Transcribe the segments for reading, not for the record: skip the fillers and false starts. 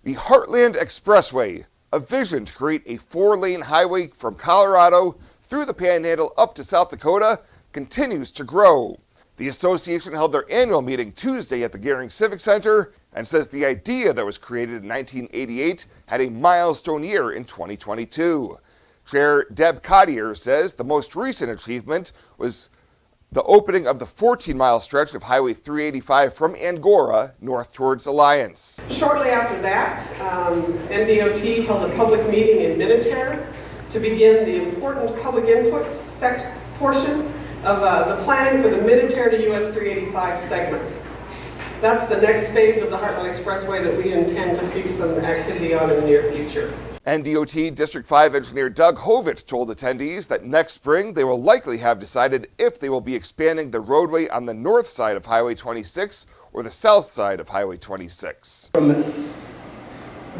The Heartland Expressway, a vision to create a 4-lane highway from Colorado through the Panhandle up to South Dakota, continues to grow. The association held their annual meeting Tuesday at the Gering Civic Center and says the idea that was created in 1988 had a milestone year in 2022. Chair Deb Cottier says the most recent achievement was the opening of the 14-mile stretch of Highway 385 from Angora north towards Alliance. Shortly after that, NDOT held a public meeting in Minutair to begin the important public input portion of the planning for the Minutair to US 385 segment. That's the next phase of the Heartland Expressway that we intend to see some activity on in the near future. NDOT District 5 engineer Doug Hovitt told attendees that next spring they will likely have decided if they will be expanding the roadway on the north side of Highway 26 or the south side of Highway 26. From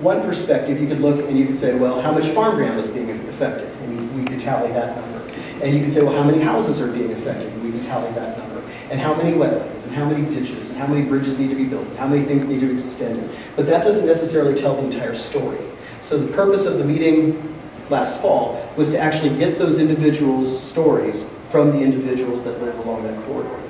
one perspective, you could look and you could say, well, how much farm ground is being affected? And we could tally that number. And you could say, well, how many houses are being affected? And we could tally that number. And how many wetlands, and how many ditches, and how many bridges need to be built, and how many things need to be extended. But that doesn't necessarily tell the entire story. So the purpose of the meeting last fall was to actually get those individuals' stories from the individuals that live along that corridor.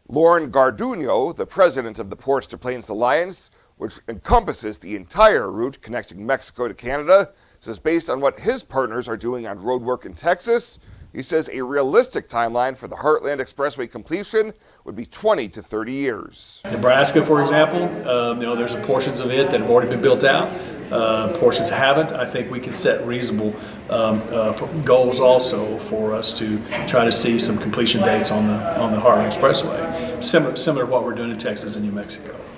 Lauren Garduno, the president of the Ports to Plains Alliance, which encompasses the entire route connecting Mexico to Canada, says based on what his partners are doing on road work in Texas, he says a realistic timeline for the Heartland Expressway completion would be 20 to 30 years. Nebraska, for example, there's portions of it that have already been built out. Portions haven't. I think we can set reasonable goals also for us to try to see some completion dates on the Heartland Expressway, similar to what we're doing in Texas and New Mexico.